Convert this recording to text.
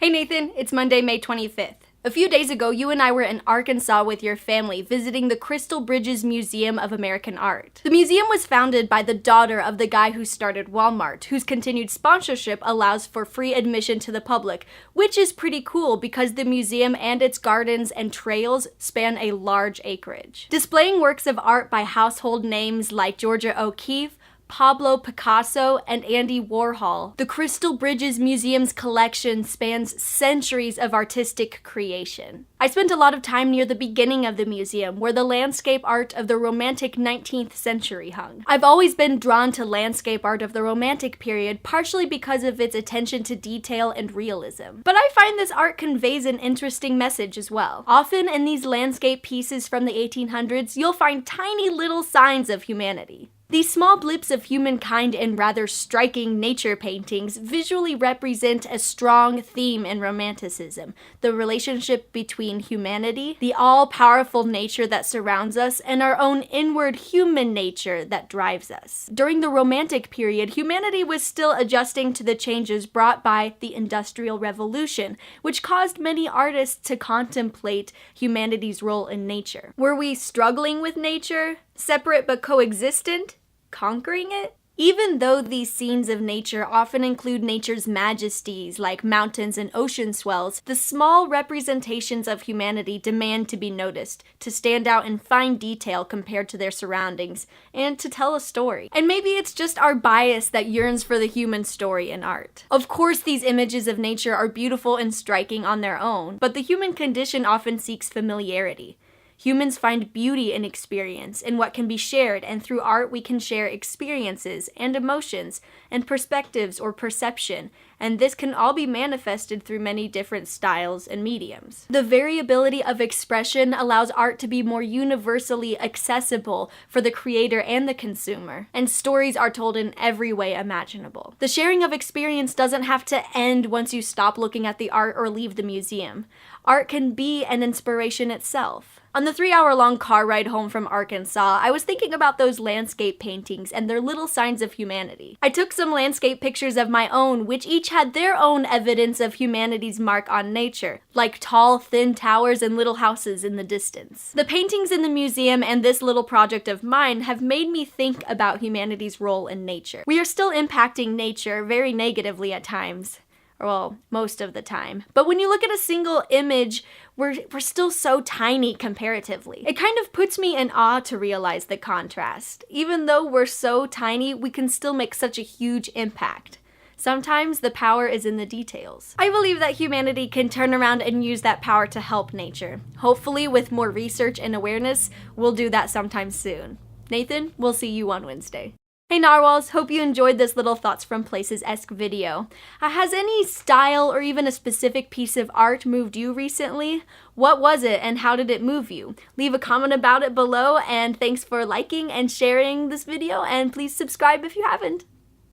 Hey Nathan, it's Monday, May 25th. A few days ago, you and I were in Arkansas with your family visiting the Crystal Bridges Museum of American Art. The museum was founded by the daughter of the guy who started Walmart, whose continued sponsorship allows for free admission to the public, which is pretty cool because the museum and its gardens and trails span a large acreage. Displaying works of art by household names like Georgia O'Keeffe, Pablo Picasso, and Andy Warhol, the Crystal Bridges Museum's collection spans centuries of artistic creation. I spent a lot of time near the beginning of the museum, where the landscape art of the Romantic 19th century hung. I've always been drawn to landscape art of the Romantic period, partially because of its attention to detail and realism. But I find this art conveys an interesting message as well. Often in these landscape pieces from the 1800s, you'll find tiny little signs of humanity. These small blips of humankind in rather striking nature paintings visually represent a strong theme in Romanticism: the relationship between humanity, the all-powerful nature that surrounds us, and our own inward human nature that drives us. During the Romantic period, humanity was still adjusting to the changes brought by the Industrial Revolution, which caused many artists to contemplate humanity's role in nature. Were we struggling with nature? Separate but coexistent? Conquering it? Even though these scenes of nature often include nature's majesties like mountains and ocean swells, the small representations of humanity demand to be noticed, to stand out in fine detail compared to their surroundings, and to tell a story. And maybe it's just our bias that yearns for the human story in art. Of course, these images of nature are beautiful and striking on their own, but the human condition often seeks familiarity. Humans find beauty in experience, in what can be shared, and through art we can share experiences and emotions and perspectives or perception, and this can all be manifested through many different styles and mediums. The variability of expression allows art to be more universally accessible for the creator and the consumer, and stories are told in every way imaginable. The sharing of experience doesn't have to end once you stop looking at the art or leave the museum. Art can be an inspiration itself. On the 3-hour-long car ride home from Arkansas, I was thinking about those landscape paintings and their little signs of humanity. I took some landscape pictures of my own, which each had their own evidence of humanity's mark on nature, like tall, thin towers and little houses in the distance. The paintings in the museum and this little project of mine have made me think about humanity's role in nature. We are still impacting nature very negatively at times. Well, most of the time. But when you look at a single image, we're still so tiny comparatively. It kind of puts me in awe to realize the contrast. Even though we're so tiny, we can still make such a huge impact. Sometimes the power is in the details. I believe that humanity can turn around and use that power to help nature. Hopefully, with more research and awareness, we'll do that sometime soon. Nathan, we'll see you on Wednesday. Hey Narwhals, hope you enjoyed this little Thoughts from Places-esque video. Has any style or even a specific piece of art moved you recently? What was it and how did it move you? Leave a comment about it below, and thanks for liking and sharing this video, and please subscribe if you haven't.